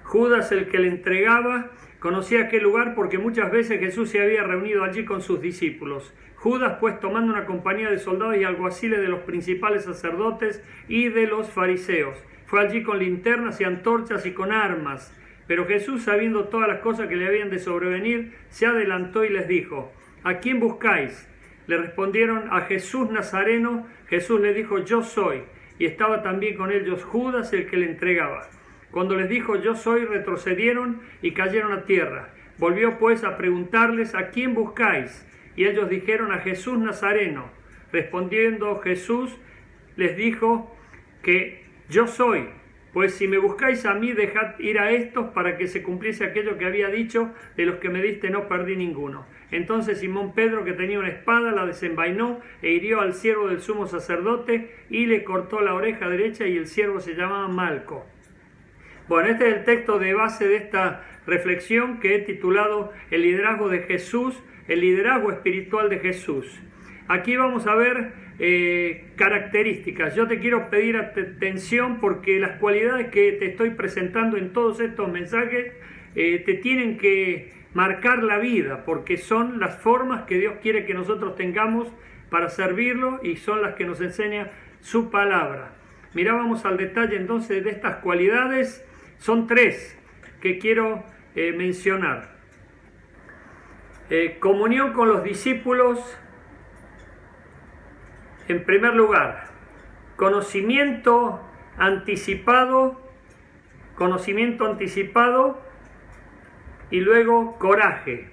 Judas, el que le entregaba, conocía aquel lugar porque muchas veces Jesús se había reunido allí con sus discípulos. Judas, pues, tomando una compañía de soldados y alguaciles de los principales sacerdotes y de los fariseos, fue allí con linternas y antorchas y con armas. Pero Jesús, sabiendo todas las cosas que le habían de sobrevenir, se adelantó y les dijo: ¿A quién buscáis? Le respondieron: a Jesús Nazareno. Jesús le dijo: yo soy. Y estaba también con ellos Judas, el que le entregaba. Cuando les dijo: yo soy, retrocedieron y cayeron a tierra. Volvió pues a preguntarles: ¿a quién buscáis? Y ellos dijeron: a Jesús Nazareno. Respondiendo Jesús, les dijo que yo soy. Pues si me buscáis a mí, dejad ir a estos para que se cumpliese aquello que había dicho: de los que me diste no perdí ninguno. Entonces Simón Pedro, que tenía una espada, la desenvainó e hirió al siervo del sumo sacerdote y le cortó la oreja derecha, y el siervo se llamaba Malco. Bueno, este es el texto de base de esta reflexión que he titulado El liderazgo de Jesús, el liderazgo espiritual de Jesús. Aquí vamos a ver características. Yo te quiero pedir atención porque las cualidades que te estoy presentando en todos estos mensajes te tienen que marcar la vida, porque son las formas que Dios quiere que nosotros tengamos para servirlo y son las que nos enseña su palabra. Mirá, vamos al detalle entonces de estas cualidades. Son tres que quiero mencionar. Comunión con los discípulos. En primer lugar, conocimiento anticipado y luego coraje.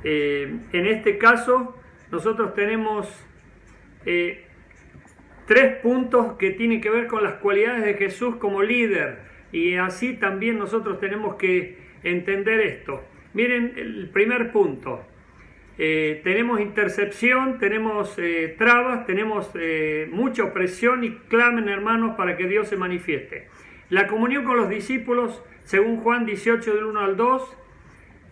En este caso, nosotros tenemos 3 puntos que tienen que ver con las cualidades de Jesús como líder, y así también nosotros tenemos que entender esto. Miren el primer punto. Tenemos intercepción, tenemos trabas, tenemos mucha opresión, y clamen, hermanos, para que Dios se manifieste. La comunión con los discípulos, según Juan 18, del 1 al 2,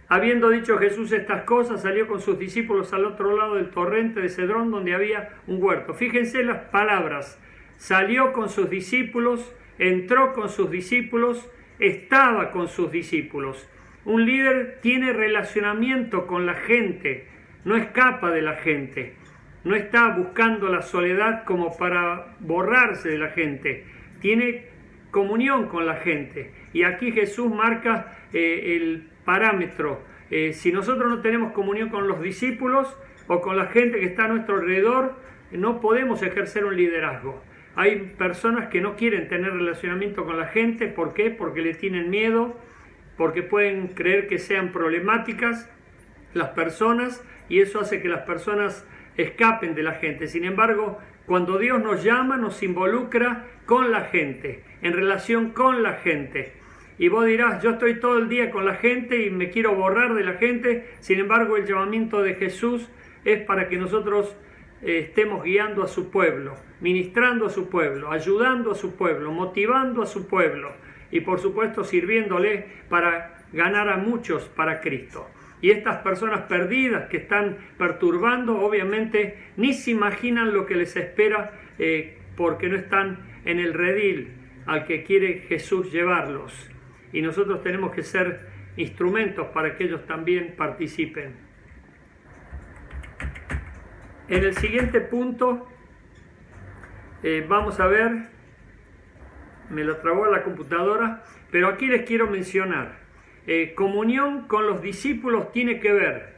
habiendo dicho Jesús estas cosas, salió con sus discípulos al otro lado del torrente de Cedrón, donde había un huerto. Fíjense las palabras: salió con sus discípulos, entró con sus discípulos, estaba con sus discípulos. Un líder tiene relacionamiento con la gente, no escapa de la gente, no está buscando la soledad como para borrarse de la gente, tiene comunión con la gente. Y aquí Jesús marca el parámetro. Si nosotros no tenemos comunión con los discípulos o con la gente que está a nuestro alrededor, no podemos ejercer un liderazgo. Hay personas que no quieren tener relacionamiento con la gente. ¿Por qué? Porque le tienen miedo, porque pueden creer que sean problemáticas las personas, y eso hace que las personas escapen de la gente. Sin embargo, cuando Dios nos llama, nos involucra con la gente, en relación con la gente. Y vos dirás: yo estoy todo el día con la gente y me quiero borrar de la gente. Sin embargo, el llamamiento de Jesús es para que nosotros estemos guiando a su pueblo, ministrando a su pueblo, ayudando a su pueblo, motivando a su pueblo, y por supuesto sirviéndole para ganar a muchos para Cristo. Y estas personas perdidas que están perturbando, obviamente ni se imaginan lo que les espera, porque no están en el redil al que quiere Jesús llevarlos. Y nosotros tenemos que ser instrumentos para que ellos también participen. En el siguiente punto vamos a ver, me lo trabó la computadora, pero aquí les quiero mencionar. Comunión con los discípulos tiene que ver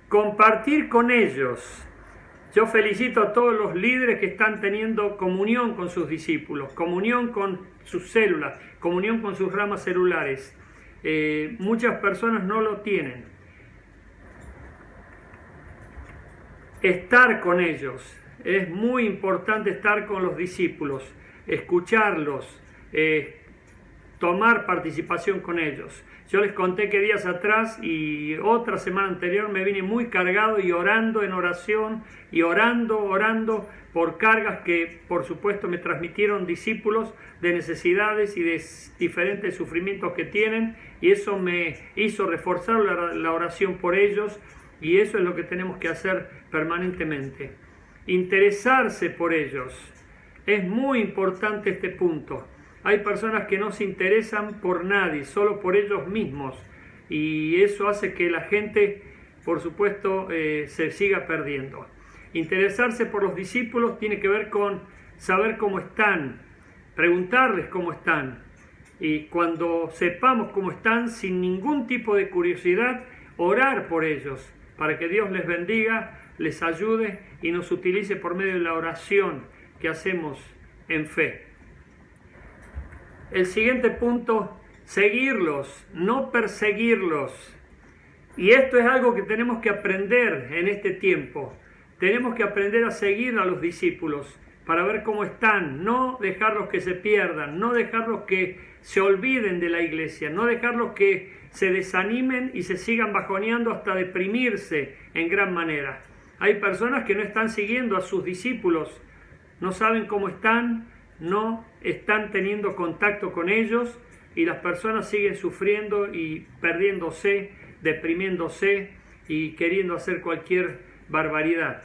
compartir con ellos. Yo felicito a todos los líderes que están teniendo comunión con sus discípulos, comunión con sus células, comunión con sus ramas celulares. Muchas personas no lo tienen. Estar con ellos, es muy importante estar con los discípulos, escucharlos, tomar participación con ellos. Yo les conté que días atrás y otra semana anterior me vine muy cargado y orando en oración y orando por cargas que por supuesto me transmitieron discípulos de necesidades y de diferentes sufrimientos que tienen, y eso me hizo reforzar la oración por ellos, y eso es lo que tenemos que hacer permanentemente. Interesarse por ellos. Es muy importante este punto. Hay personas que no se interesan por nadie, solo por ellos mismos. Y eso hace que la gente, por supuesto, se siga perdiendo. Interesarse por los discípulos tiene que ver con saber cómo están, preguntarles cómo están. Y cuando sepamos cómo están, sin ningún tipo de curiosidad, orar por ellos, para que Dios les bendiga, les ayude y nos utilice por medio de la oración que hacemos en fe. El siguiente punto, seguirlos, no perseguirlos. Y esto es algo que tenemos que aprender en este tiempo. Tenemos que aprender a seguir a los discípulos para ver cómo están, no dejarlos que se pierdan, no dejarlos que se olviden de la iglesia, no dejarlos que se desanimen y se sigan bajoneando hasta deprimirse en gran manera. Hay personas que no están siguiendo a sus discípulos, no saben cómo están, no están teniendo contacto con ellos y las personas siguen sufriendo y perdiéndose, deprimiéndose y queriendo hacer cualquier barbaridad.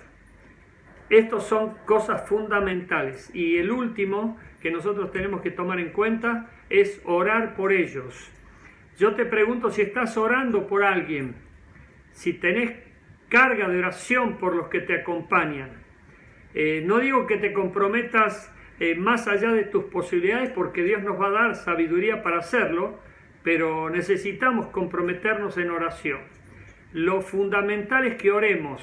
Estos son cosas fundamentales y el último que nosotros tenemos que tomar en cuenta es orar por ellos. Yo te pregunto si estás orando por alguien, si tenés carga de oración por los que te acompañan. No digo que te comprometas más allá de tus posibilidades porque Dios nos va a dar sabiduría para hacerlo, pero necesitamos comprometernos en oración. Lo fundamental es que oremos,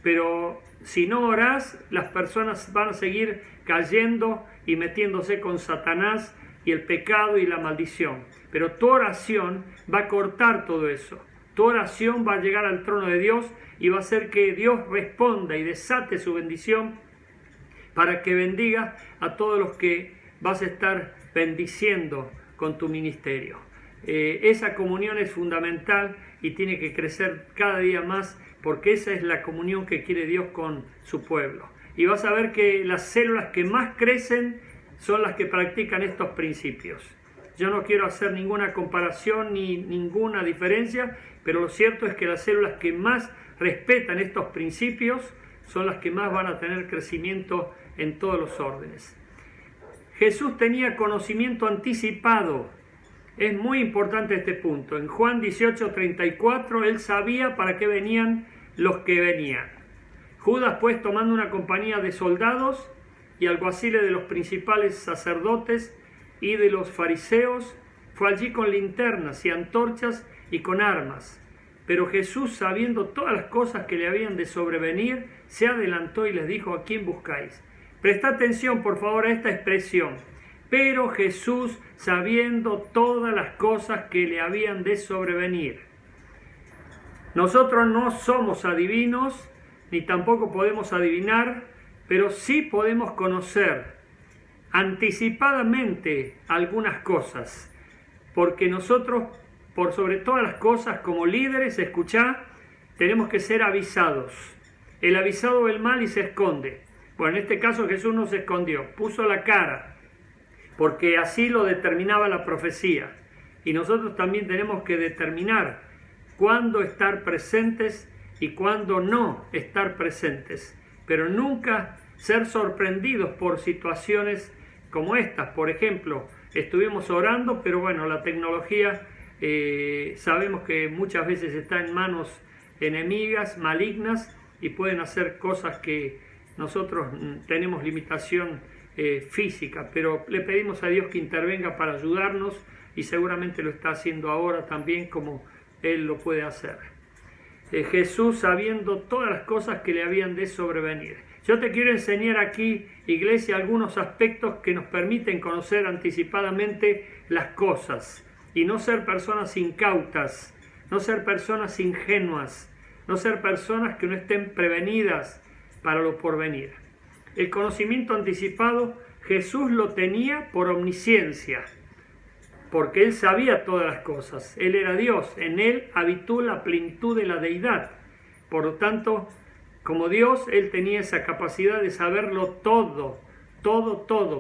pero si no orás, las personas van a seguir cayendo y metiéndose con Satanás y el pecado y la maldición. Pero tu oración va a cortar todo eso. Tu oración va a llegar al trono de Dios y va a hacer que Dios responda y desate su bendición para que bendiga a todos los que vas a estar bendiciendo con tu ministerio. Esa comunión es fundamental y tiene que crecer cada día más porque esa es la comunión que quiere Dios con su pueblo. Y vas a ver que las células que más crecen son las que practican estos principios. Yo no quiero hacer ninguna comparación ni ninguna diferencia, pero lo cierto es que las células que más respetan estos principios son las que más van a tener crecimiento en todos los órdenes. Jesús tenía conocimiento anticipado. Es muy importante este punto. En Juan 18:34, él sabía para qué venían los que venían. Judas, pues, tomando una compañía de soldados y alguaciles de los principales sacerdotes y de los fariseos, fue allí con linternas y antorchas y con armas. Pero Jesús, sabiendo todas las cosas que le habían de sobrevenir, se adelantó y les dijo: ¿a quién buscáis? Presta atención, por favor, a esta expresión. Pero Jesús, sabiendo todas las cosas que le habían de sobrevenir. Nosotros no somos adivinos, ni tampoco podemos adivinar, pero sí podemos conocer anticipadamente algunas cosas, porque nosotros, por sobre todas las cosas, como líderes, escuchá, tenemos que ser avisados. El avisado ve el mal y se esconde. Bueno, en este caso Jesús no se escondió, puso la cara, porque así lo determinaba la profecía. Y nosotros también tenemos que determinar cuándo estar presentes y cuándo no estar presentes, pero nunca ser sorprendidos por situaciones como estas. Por ejemplo, estuvimos orando, pero bueno, la tecnología sabemos que muchas veces está en manos enemigas, malignas, y pueden hacer cosas que nosotros tenemos limitación física, pero le pedimos a Dios que intervenga para ayudarnos y seguramente lo está haciendo ahora también como Él lo puede hacer. Jesús, sabiendo todas las cosas que le habían de sobrevenir. Yo te quiero enseñar aquí, iglesia, algunos aspectos que nos permiten conocer anticipadamente las cosas y no ser personas incautas, no ser personas ingenuas, no ser personas que no estén prevenidas para lo porvenir. El conocimiento anticipado Jesús lo tenía por omnisciencia, porque Él sabía todas las cosas. Él era Dios, en Él habitó la plenitud de la deidad. Por lo tanto, como Dios, Él tenía esa capacidad de saberlo todo,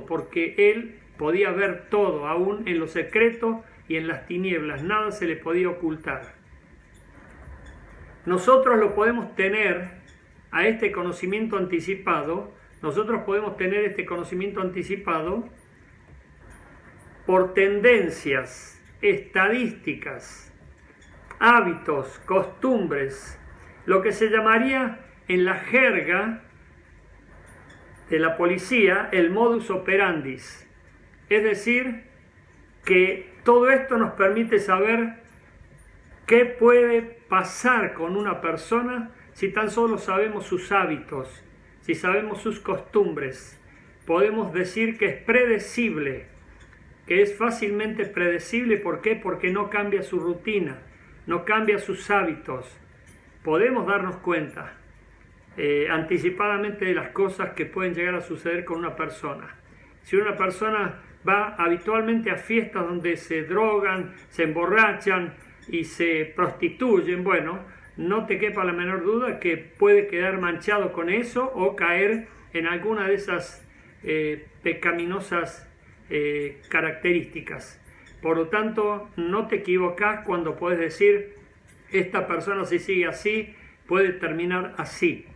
porque Él podía ver todo, aún en lo secreto y en las tinieblas, nada se le podía ocultar. Nosotros lo podemos tener a este conocimiento anticipado, por tendencias, estadísticas, hábitos, costumbres, lo que se llamaría en la jerga de la policía el modus operandi. Es decir, que todo esto nos permite saber qué puede pasar con una persona si tan solo sabemos sus hábitos, si sabemos sus costumbres. Podemos decir que es predecible, que es fácilmente predecible. ¿Por qué? Porque no cambia su rutina, no cambia sus hábitos. Podemos darnos cuenta anticipadamente de las cosas que pueden llegar a suceder con una persona. Si una persona va habitualmente a fiestas donde se drogan, se emborrachan y se prostituyen, bueno, no te quepa la menor duda que puede quedar manchado con eso o caer en alguna de esas pecaminosas características. Por lo tanto, no te equivocas cuando puedes decir, esta persona si sigue así, puede terminar así.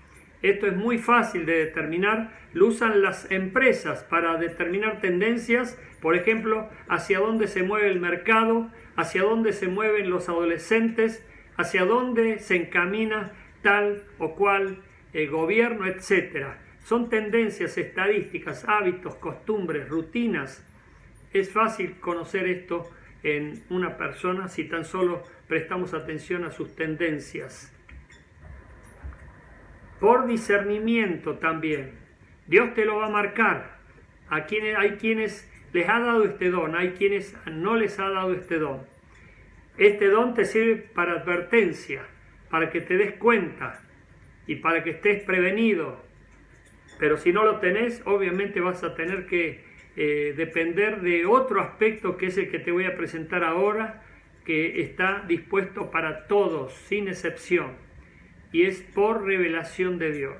Esto es muy fácil de determinar, lo usan las empresas para determinar tendencias, por ejemplo, hacia dónde se mueve el mercado, hacia dónde se mueven los adolescentes, hacia dónde se encamina tal o cual gobierno, etc. Son tendencias, estadísticas, hábitos, costumbres, rutinas. Es fácil conocer esto en una persona si tan solo prestamos atención a sus tendencias. Por discernimiento también. Dios te lo va a marcar. Hay quienes les ha dado este don, hay quienes no les ha dado este don. Este don te sirve para advertencia, para que te des cuenta y para que estés prevenido. Pero si no lo tenés, obviamente vas a tener que depender de otro aspecto que es el que te voy a presentar ahora, que está dispuesto para todos, sin excepción. Y es por revelación de Dios.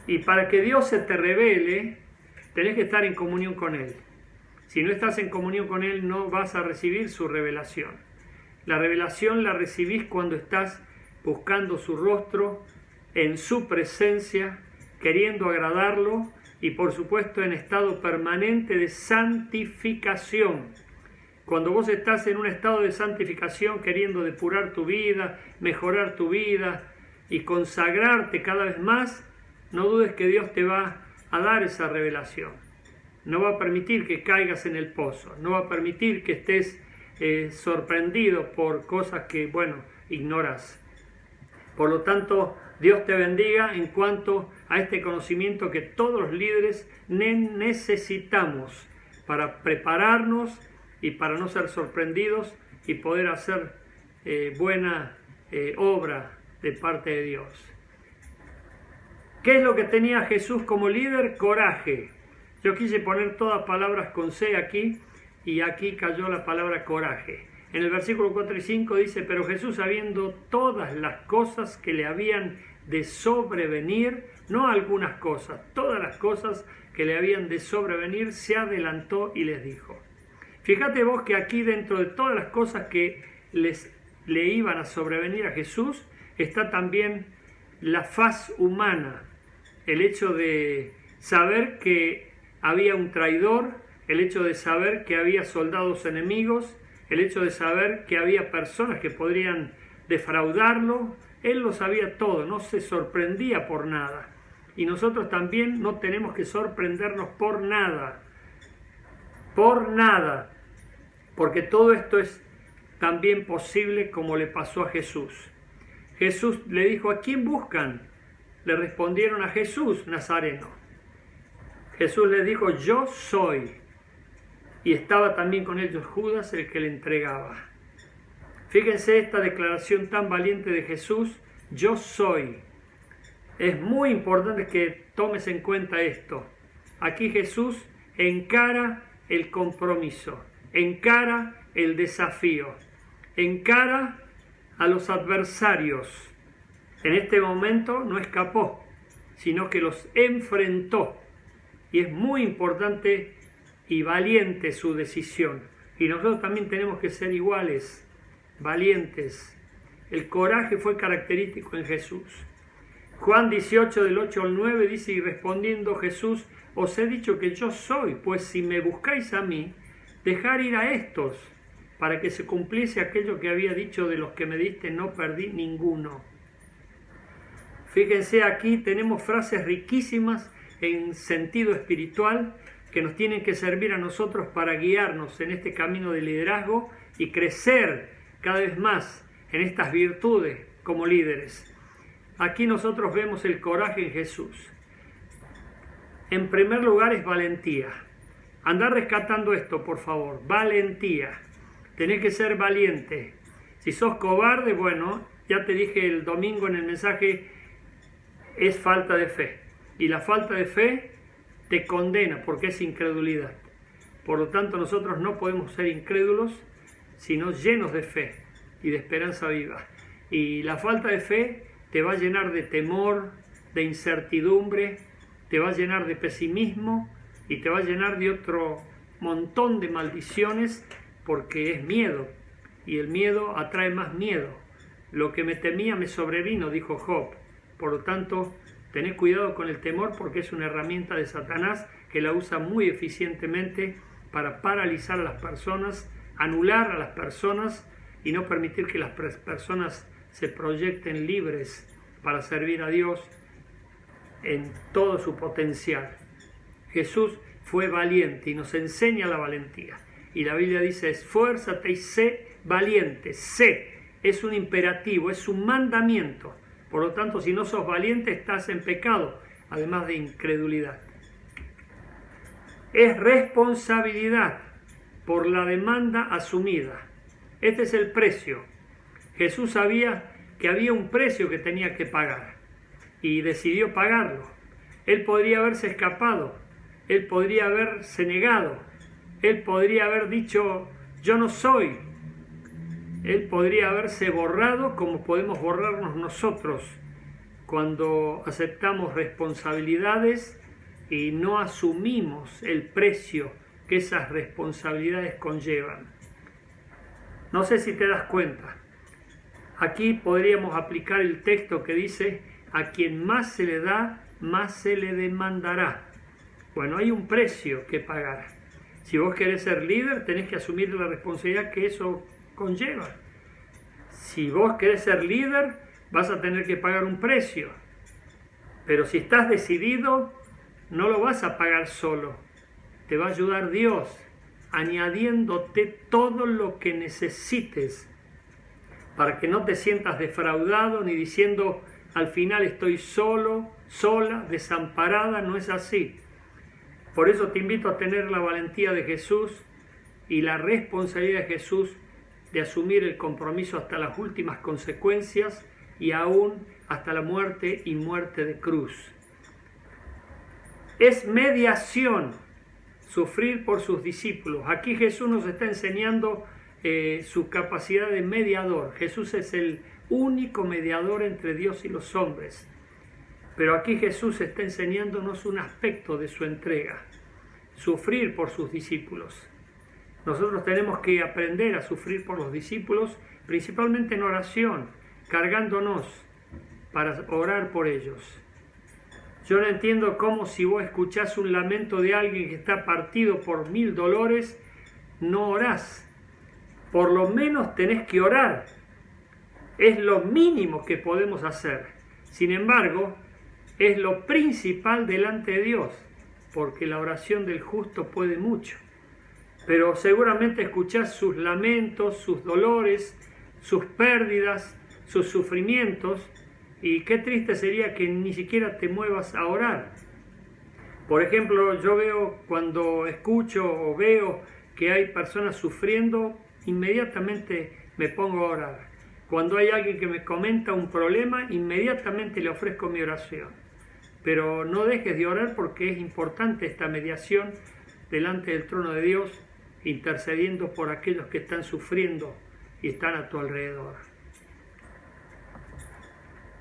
Y para que Dios se te revele, tenés que estar en comunión con Él. Si no estás en comunión con Él, no vas a recibir su revelación. La revelación la recibís cuando estás buscando su rostro, en su presencia, queriendo agradarlo y por supuesto en estado permanente de santificación. Cuando vos estás en un estado de santificación queriendo depurar tu vida, mejorar tu vida y consagrarte cada vez más, no dudes que Dios te va a dar esa revelación. No va a permitir que caigas en el pozo, no va a permitir que estés sorprendido por cosas que, ignoras. Por lo tanto, Dios te bendiga en cuanto a este conocimiento que todos los líderes necesitamos para prepararnos y para no ser sorprendidos y poder hacer buena obra de parte de Dios. ¿Qué es lo que tenía Jesús como líder? Coraje. Yo quise poner todas palabras con C aquí y aquí cayó la palabra coraje. En el versículo 4 y 5 dice, pero Jesús, sabiendo todas las cosas que le habían de sobrevenir, no algunas cosas, todas las cosas que le habían de sobrevenir, se adelantó y les dijo. Fíjate vos que aquí dentro de todas las cosas que le iban a sobrevenir a Jesús, está también la faz humana, el hecho de saber que había un traidor, el hecho de saber que había soldados enemigos, el hecho de saber que había personas que podrían defraudarlo. Él lo sabía todo, no se sorprendía por nada. Y nosotros también no tenemos que sorprendernos por nada, porque todo esto es también posible como le pasó a Jesús. Jesús le dijo, ¿a quién buscan? Le respondieron, a Jesús Nazareno. Jesús les dijo, yo soy. Y estaba también con ellos Judas, el que le entregaba. Fíjense esta declaración tan valiente de Jesús, yo soy. Es muy importante que tomes en cuenta esto. Aquí Jesús encara el compromiso, encara el desafío, encara a los adversarios. En este momento no escapó, sino que los enfrentó. Y es muy importante y valiente su decisión. Y nosotros también tenemos que ser iguales, valientes. El coraje fue característico en Jesús. Juan 18, del 8 al 9 dice, y respondiendo Jesús, os he dicho que yo soy, pues si me buscáis a mí, dejar ir a estos, para que se cumpliese aquello que había dicho: de los que me diste no perdí ninguno. Fíjense, aquí tenemos frases riquísimas en sentido espiritual que nos tienen que servir a nosotros para guiarnos en este camino de liderazgo y crecer cada vez más en estas virtudes como líderes. Aquí nosotros vemos el coraje en Jesús. En primer lugar es valentía. Andá rescatando esto, por favor. Valentía. Tenés que ser valiente. Si sos cobarde, bueno, ya te dije el domingo en el mensaje, es falta de fe. Y la falta de fe te condena porque es incredulidad. Por lo tanto, nosotros no podemos ser incrédulos, sino llenos de fe y de esperanza viva. Y la falta de fe te va a llenar de temor, de incertidumbre, te va a llenar de pesimismo y te va a llenar de otro montón de maldiciones, porque es miedo, y el miedo atrae más miedo. Lo que me temía me sobrevino, dijo Job. Por lo tanto, tened cuidado con el temor, porque es una herramienta de Satanás que la usa muy eficientemente para paralizar a las personas, anular a las personas y no permitir que las personas se proyecten libres para servir a Dios en todo su potencial. Jesús fue valiente y nos enseña la valentía. Y la Biblia dice: esfuérzate y sé valiente. Sé, es un imperativo, es un mandamiento. Por lo tanto, si no sos valiente, estás en pecado, además de incredulidad. Es responsabilidad por la demanda asumida. Este es el precio. Jesús sabía que había un precio que tenía que pagar y decidió pagarlo. Él podría haberse escapado, él podría haberse negado, él podría haber dicho: yo no soy. Él podría haberse borrado, como podemos borrarnos nosotros cuando aceptamos responsabilidades y no asumimos el precio que esas responsabilidades conllevan. No sé si te das cuenta. Aquí podríamos aplicar el texto que dice: a quien más se le da, más se le demandará. Bueno, hay un precio que pagar. Si vos querés ser líder, tenés que asumir la responsabilidad que eso conlleva. Si vos querés ser líder, vas a tener que pagar un precio. Pero si estás decidido, no lo vas a pagar solo. Te va a ayudar Dios, añadiéndote todo lo que necesites, para que no te sientas defraudado ni diciendo: al final estoy solo, sola, desamparada. No es así. Por eso te invito a tener la valentía de Jesús y la responsabilidad de Jesús de asumir el compromiso hasta las últimas consecuencias y aún hasta la muerte y muerte de cruz. Es mediación sufrir por sus discípulos. Aquí Jesús nos está enseñando su capacidad de mediador. Jesús es el único mediador entre Dios y los hombres. Pero aquí Jesús está enseñándonos un aspecto de su entrega: sufrir por sus discípulos. Nosotros tenemos que aprender a sufrir por los discípulos, principalmente en oración, cargándonos para orar por ellos. Yo no entiendo cómo, si vos escuchás un lamento de alguien que está partido por 1000 dolores, no orás. Por lo menos tenés que orar. Es lo mínimo que podemos hacer. Sin embargo, es lo principal delante de Dios, porque la oración del justo puede mucho. Pero seguramente escuchás sus lamentos, sus dolores, sus pérdidas, sus sufrimientos, y qué triste sería que ni siquiera te muevas a orar. Por ejemplo, yo veo, cuando escucho o veo que hay personas sufriendo, inmediatamente me pongo a orar. Cuando hay alguien que me comenta un problema, inmediatamente le ofrezco mi oración. Pero no dejes de orar, porque es importante esta mediación delante del trono de Dios, intercediendo por aquellos que están sufriendo y están a tu alrededor.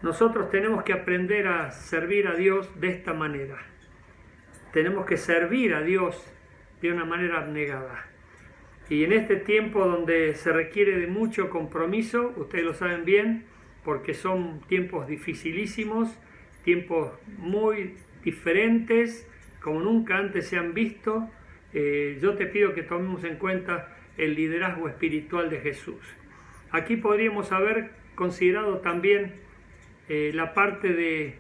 Nosotros tenemos que aprender a servir a Dios de esta manera. Tenemos que servir a Dios de una manera abnegada. Y en este tiempo donde se requiere de mucho compromiso, ustedes lo saben bien, porque son tiempos dificilísimos, tiempos muy diferentes, como nunca antes se han visto, yo te pido que tomemos en cuenta el liderazgo espiritual de Jesús. Aquí podríamos haber considerado también la parte de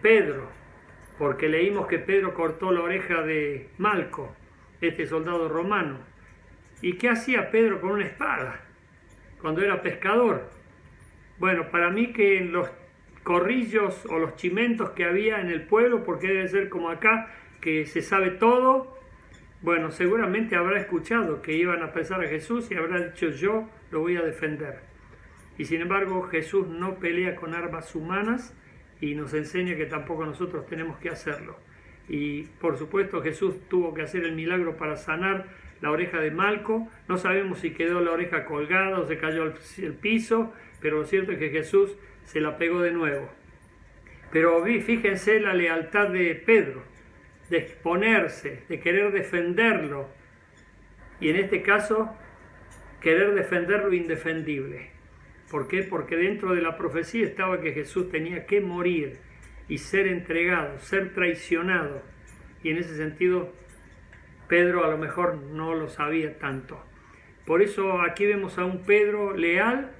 Pedro, porque leímos que Pedro cortó la oreja de Malco, este soldado romano. ¿Y qué hacía Pedro con una espada cuando era pescador? Bueno, para mí que en los corrillos o los chimentos que había en el pueblo, porque debe ser como acá, que se sabe todo, bueno, seguramente habrá escuchado que iban a apresar a Jesús y habrá dicho: yo lo voy a defender. Y sin embargo, Jesús no pelea con armas humanas y nos enseña que tampoco nosotros tenemos que hacerlo. Y por supuesto Jesús tuvo que hacer el milagro para sanar la oreja de Malco. No sabemos si quedó la oreja colgada o se cayó al piso, pero lo cierto es que Jesús se la pegó de nuevo. Pero fíjense la lealtad de Pedro, de exponerse, de querer defenderlo, y en este caso querer defender lo indefendible. ¿Por qué? Porque dentro de la profecía estaba que Jesús tenía que morir y ser entregado, ser traicionado, y en ese sentido Pedro a lo mejor no lo sabía tanto. Por eso aquí vemos a un Pedro leal,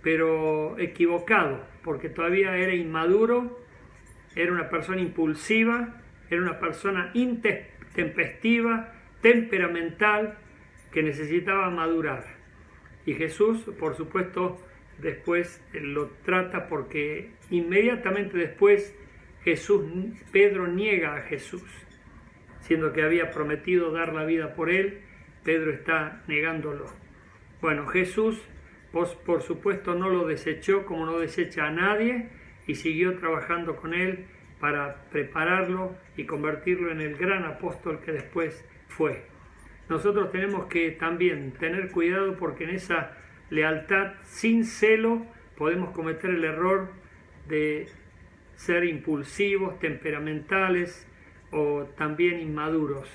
pero equivocado, porque todavía era inmaduro, era una persona impulsiva, era una persona intempestiva, temperamental, que necesitaba madurar. Y Jesús, por supuesto, después lo trata, porque inmediatamente después Pedro niega a Jesús, siendo que había prometido dar la vida por él. Pedro está negándolo. Bueno, Jesús, por supuesto, no lo desechó como no desecha a nadie, y siguió trabajando con él para prepararlo y convertirlo en el gran apóstol que después fue. Nosotros tenemos que también tener cuidado, porque en esa lealtad sin celo podemos cometer el error de ser impulsivos, temperamentales o también inmaduros.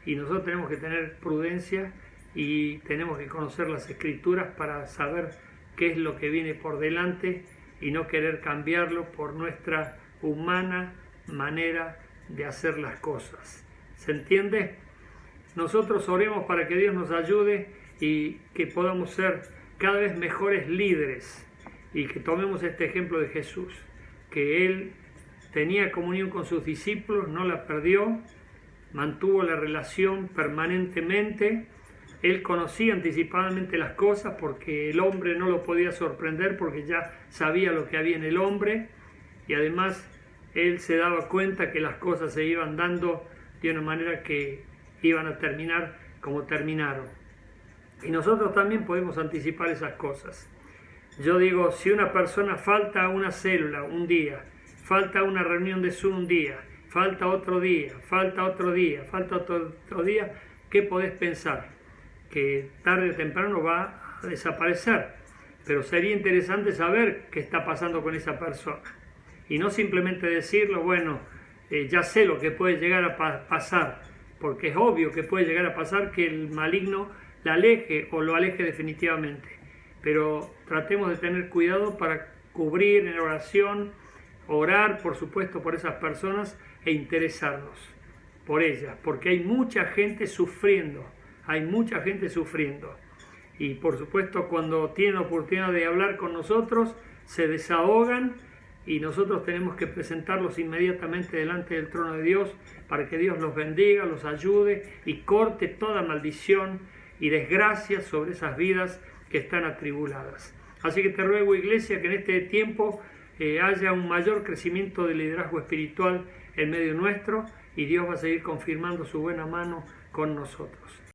Y nosotros tenemos que tener prudencia y tenemos que conocer las Escrituras para saber qué es lo que viene por delante y no querer cambiarlo por nuestra humana manera de hacer las cosas. ¿Se entiende? Nosotros oremos para que Dios nos ayude y que podamos ser cada vez mejores líderes, y que tomemos este ejemplo de Jesús, que Él tenía comunión con sus discípulos, no la perdió, mantuvo la relación permanentemente. Él conocía anticipadamente las cosas, porque el hombre no lo podía sorprender, porque ya sabía lo que había en el hombre, y además Él se daba cuenta que las cosas se iban dando de una manera que iban a terminar como terminaron. Y nosotros también podemos anticipar esas cosas. Yo digo, si una persona falta a una célula un día, falta a una reunión de Zoom un día, falta otro día, falta otro día, falta otro día, ¿qué podés pensar? Que tarde o temprano va a desaparecer. Pero sería interesante saber qué está pasando con esa persona. Y no simplemente decirlo, bueno, ya sé lo que puede llegar a pasar, porque es obvio que puede llegar a pasar que el maligno la aleje o lo aleje definitivamente. Pero tratemos de tener cuidado para cubrir en oración, orar, por supuesto, por esas personas e interesarnos por ellas, porque hay mucha gente sufriendo, y por supuesto cuando tienen oportunidad de hablar con nosotros, se desahogan, y nosotros tenemos que presentarlos inmediatamente delante del trono de Dios para que Dios los bendiga, los ayude y corte toda maldición y desgracia sobre esas vidas que están atribuladas. Así que te ruego, iglesia, que en este tiempo haya un mayor crecimiento de liderazgo espiritual en medio nuestro, y Dios va a seguir confirmando su buena mano con nosotros.